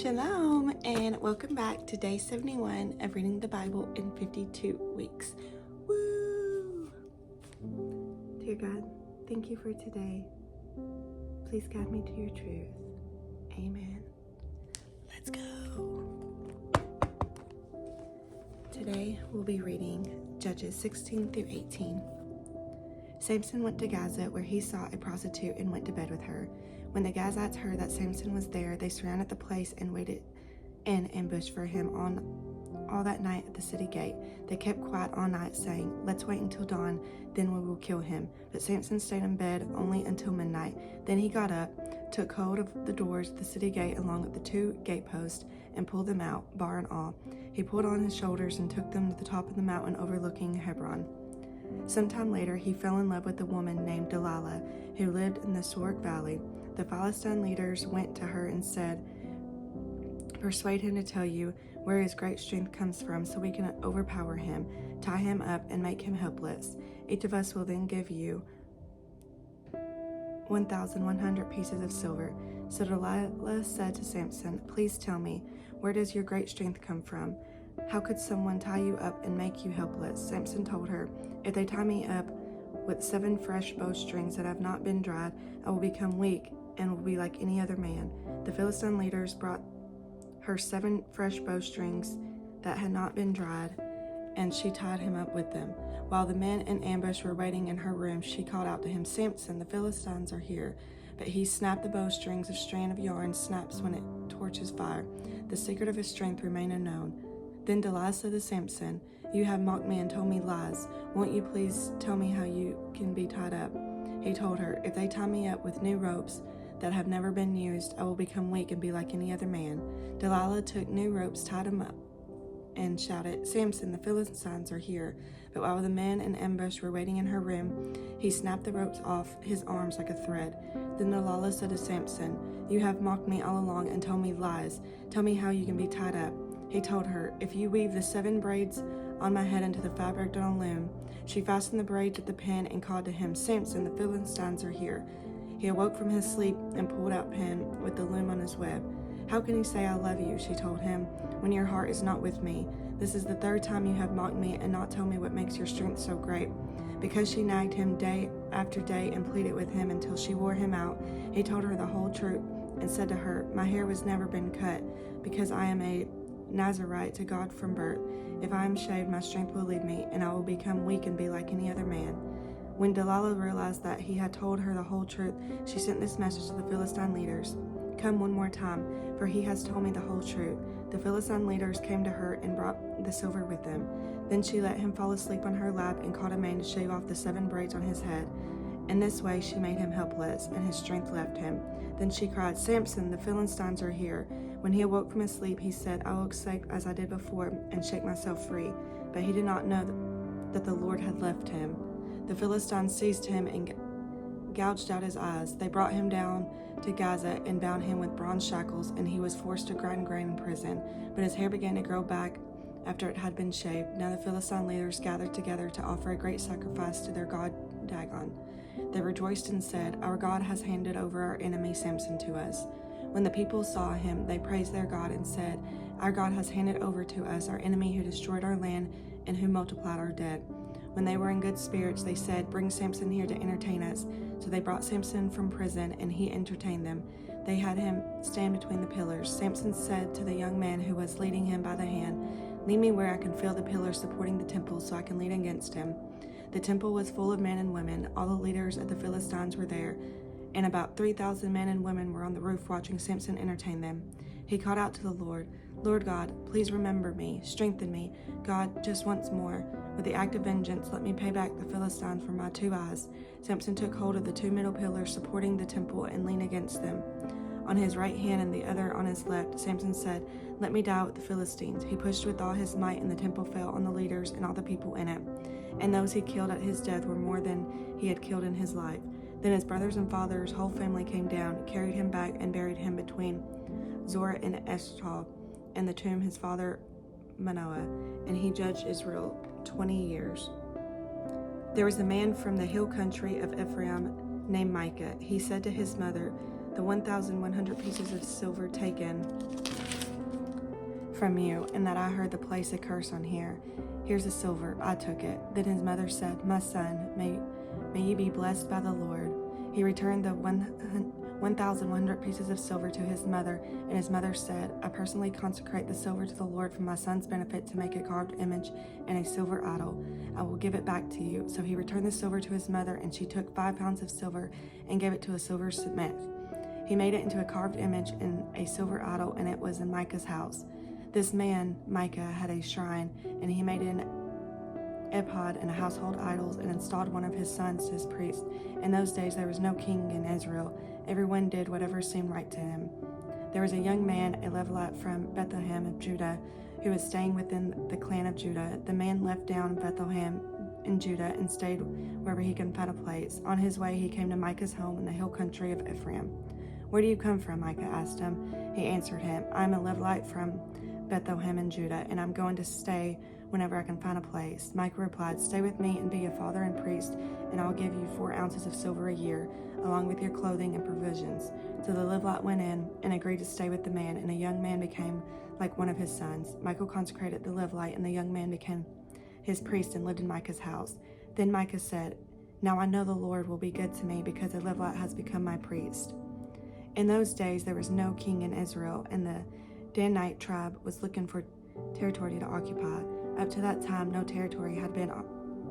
Shalom, and welcome back to day 71 of reading the Bible in 52 weeks. Woo! Dear God, thank you for today. Please guide me to your truth. Amen. Let's go. Today we'll be reading Judges 16 through 18. Samson went to Gaza, where he saw a prostitute and went to bed with her. When the Gazites heard that Samson was there, they surrounded the place and waited in ambush for him all that night at the city gate. They kept quiet all night, saying, "Let's wait until dawn, then we will kill him." But Samson stayed in bed only until midnight. Then he got up, took hold of the doors of the city gate along with the two gateposts, and pulled them out, bar and all. He pulled on his shoulders and took them to the top of the mountain overlooking Hebron. Sometime later, he fell in love with a woman named Delilah, who lived in the Sorek Valley. The Philistine leaders went to her and said, "Persuade him to tell you where his great strength comes from, so we can overpower him, tie him up, and make him helpless. Each of us will then give you 1,100 pieces of silver." So Delilah said to Samson, "Please tell me, where does your great strength come from? How could someone tie you up and make you helpless?" Samson told her, "If they tie me up with 7 fresh bowstrings that have not been dried, I will become weak and will be like any other man." The Philistine leaders brought her 7 fresh bowstrings that had not been dried, and she tied him up with them. While the men in ambush were waiting in her room, she called out to him, "Samson, the Philistines are here." But he snapped the bowstrings. A strand of yarn snaps when it torches fire. The secret of his strength remained unknown. Then Delilah said to Samson, "You have mocked me and told me lies. Won't you please tell me how you can be tied up?" He told her, "If they tie me up with new ropes that have never been used, I will become weak and be like any other man." Delilah took new ropes, tied him up, and shouted, "Samson, the Philistines are here." But while the men in ambush were waiting in her room, he snapped the ropes off his arms like a thread. Then Delilah said to Samson, "You have mocked me all along and told me lies. Tell me how you can be tied up." He told her, "If you weave the 7 braids on my head into the fabric on a loom." She fastened the braids at the pin and called to him, "Samson, the Philistines are here." He awoke from his sleep and pulled out pin with the loom on his web. "How can you say I love you," she told him, "when your heart is not with me? This is the 3rd time you have mocked me and not told me what makes your strength so great." Because she nagged him day after day and pleaded with him until she wore him out, he told her the whole truth and said to her, "My hair has never been cut, because I am a Nazarite to God from birth. If I am shaved, my strength will leave me, and I will become weak and be like any other man." When Delilah realized that he had told her the whole truth, she sent this message to the Philistine leaders, "Come one more time, for he has told me the whole truth." The Philistine leaders came to her and brought the silver with them. Then she let him fall asleep on her lap and called a man to shave off the 7 braids on his head. In this way she made him helpless, and his strength left him. Then she cried, "Samson, the Philistines are here." When he awoke from his sleep, he said, "I will escape as I did before and shake myself free." But he did not know that the Lord had left him. The Philistines seized him and gouged out his eyes. They brought him down to Gaza and bound him with bronze shackles, and he was forced to grind grain in prison. But his hair began to grow back after it had been shaved. Now the Philistine leaders gathered together to offer a great sacrifice to their god Dagon. They rejoiced and said, "Our God has handed over our enemy Samson to us." When the people saw him, they praised their God and said, "Our God has handed over to us our enemy who destroyed our land and who multiplied our dead." When they were in good spirits, they said, "Bring Samson here to entertain us." So they brought Samson from prison, and he entertained them. They had him stand between the pillars. Samson said to the young man who was leading him by the hand, "Lead me where I can feel the pillars supporting the temple, so I can lean against him." The temple was full of men and women. All the leaders of the Philistines were there, and about 3,000 men and women were on the roof watching Samson entertain them. He called out to the Lord, "Lord God, please remember me, strengthen me, God, just once more. With the act of vengeance, let me pay back the Philistines for my 2 eyes." Samson took hold of the 2 middle pillars supporting the temple and leaned against them. On his right hand and the other on his left, Samson said, "Let me die with the Philistines." He pushed with all his might, and the temple fell on the leaders and all the people in it. And those he killed at his death were more than he had killed in his life. Then his brothers and father's whole family came down, carried him back, and buried him between Zorah and Eshtaol, and the tomb his father Manoah, and he judged Israel 20 years. There was a man from the hill country of Ephraim named Micah. He said to his mother, "The 1,100 pieces of silver taken from you, and that I heard the place a curse on here. Here's the silver. I took it." Then his mother said, "My son, may you be blessed by the Lord." He returned the 1,100 pieces of silver to his mother, and his mother said, "I personally consecrate the silver to the Lord for my son's benefit to make a carved image and a silver idol. I will give it back to you." So he returned the silver to his mother, and she took 5 pounds of silver and gave it to a silversmith. He made it into a carved image and a silver idol, and it was in Micah's house. This man, Micah, had a shrine, and he made an ephod and household idols, and installed one of his sons as priest. In those days there was no king in Israel. Everyone did whatever seemed right to him. There was a young man, a Levite from Bethlehem of Judah, who was staying within the clan of Judah. The man left down Bethlehem in Judah and stayed wherever he could find a place. On his way he came to Micah's home in the hill country of Ephraim. "Where do you come from?" Micah asked him. He answered him, "I am a Levite from Bethlehem in Judah, and I'm going to stay whenever I can find a place." Micah replied, "Stay with me and be a father and priest, and I'll give you 4 ounces of silver a year, along with your clothing and provisions." So the Levite went in and agreed to stay with the man, and the young man became like one of his sons. Michael consecrated the Levite, and the young man became his priest and lived in Micah's house. Then Micah said, "Now I know the Lord will be good to me, because the Levite has become my priest." In those days there was no king in Israel, and the Danite tribe was looking for territory to occupy. Up to that time, no territory had been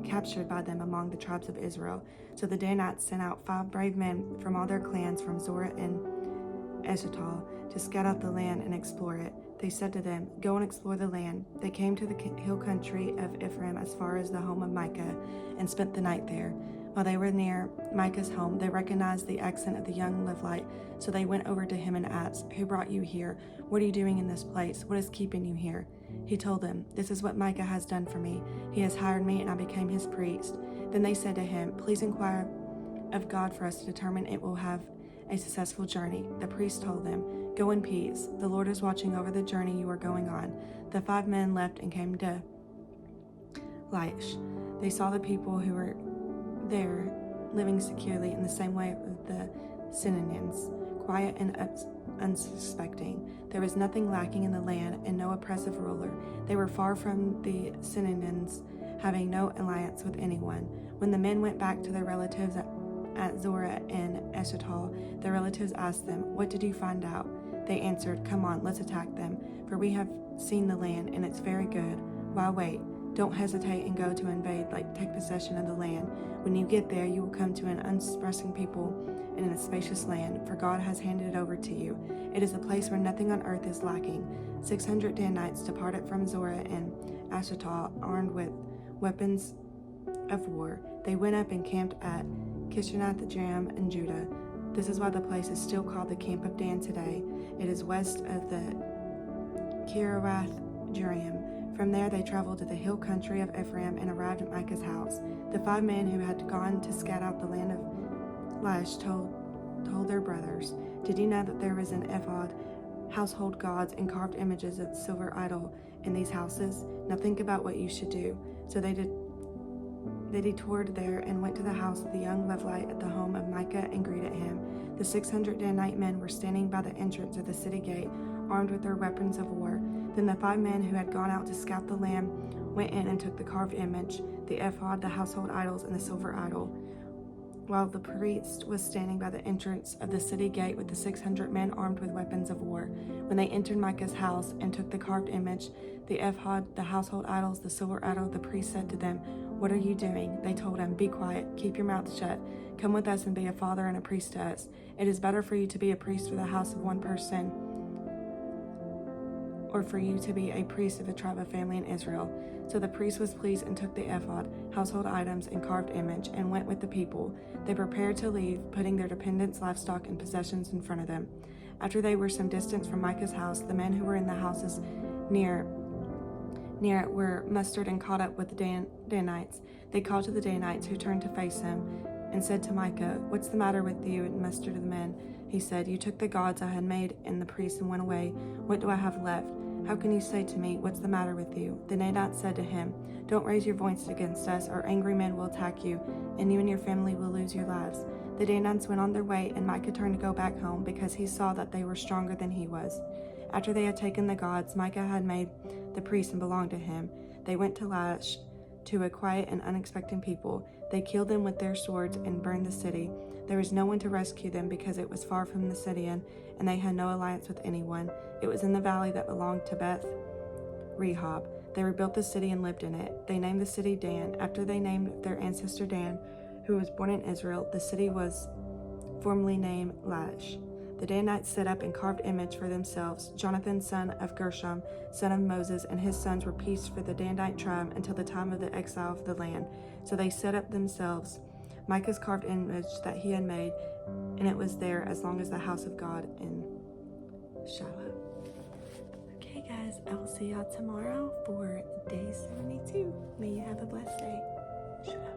captured by them among the tribes of Israel. So the Danites sent out 5 brave men from all their clans from Zorah and Eshtaol to scout out the land and explore it. They said to them, "Go and explore the land." They came to the hill country of Ephraim as far as the home of Micah and spent the night there. While they were near Micah's home, they recognized the accent of the young Levite, so they went over to him and asked, "Who brought you here? What are you doing in this place? What is keeping you here?" He told them, "This is what Micah has done for me. He has hired me, and I became his priest." Then they said to him, "Please inquire of God for us to determine it will have a successful journey." The priest told them, "Go in peace. The Lord is watching over the journey you are going on." The 5 men left and came to Laish. They saw the people who were there living securely in the same way of the Syrians, quiet and unsuspecting. There was nothing lacking in the land and no oppressive ruler. They were far from the Syrians, having no alliance with anyone. When the men went back to their relatives at Zorah and Eshtaol, their relatives asked them, "What did you find out?" They answered, "Come on, let's attack them, for we have seen the land, and it's very good. Why wait? Don't hesitate and go to invade, take possession of the land. When you get there, you will come to an unexpressing people in a spacious land, for God has handed it over to you. It is a place where nothing on earth is lacking." 600 Danites departed from Zorah and Eshtaol, armed with weapons of war. They went up and camped at Kishanath-jearim in Judah. This is why the place is still called the Camp of Dan today. It is west of the Kiriath-jearim. From there they traveled to the hill country of Ephraim and arrived at Micah's house. The 5 men who had gone to scout out the land of Laish told their brothers, "Did you know that there was an ephod, household gods, and carved images of silver idol in these houses? Now think about what you should do." So they detoured there and went to the house of the young Levite at the home of Micah and greeted him. The 600 Danite men were standing by the entrance of the city gate, armed with their weapons of war. Then the 5 men who had gone out to scout the land went in and took the carved image, the ephod, the household idols, and the silver idol. While the priest was standing by the entrance of the city gate with the 600 men armed with weapons of war. When they entered Micah's house and took the carved image, the ephod, the household idols, the silver idol, the priest said to them, "What are you doing?" They told him, "Be quiet, keep your mouth shut. Come with us and be a father and a priest to us. It is better for you to be a priest for the house of one person, or for you to be a priest of a tribe of family in Israel." So the priest was pleased and took the ephod, household items, and carved image, and went with the people. They prepared to leave, putting their dependents, livestock, and possessions in front of them. After they were some distance from Micah's house, the men who were in the houses near it were mustered and caught up with the Danites. They called to the Danites, who turned to face him, and said to Micah, "What's the matter with you?" and mustered the men. He said, "You took the gods I had made and the priests and went away. What do I have left? How can you say to me, 'What's the matter with you?'" The Danites said to him, "Don't raise your voice against us, or angry men will attack you, and you and your family will lose your lives." The Danites went on their way, and Micah turned to go back home, because he saw that they were stronger than he was. After they had taken the gods Micah had made the priests and belonged to him, they went to Laish, to a quiet and unexpected people. They killed them with their swords and burned the city. There was no one to rescue them because it was far from the city, and they had no alliance with anyone. It was in the valley that belonged to Beth Rehob. They rebuilt the city and lived in it. They named the city Dan, after they named their ancestor Dan, who was born in Israel. The city was formerly named Laish. The Danites set up and carved image for themselves. Jonathan, son of Gershom, son of Moses, and his sons were priests for the Danite tribe until the time of the exile of the land. So they set up themselves Micah's carved image that he had made, and it was there as long as the house of God in Shalom. Okay, guys, I will see y'all tomorrow for day 72. May you have a blessed day. Shalom.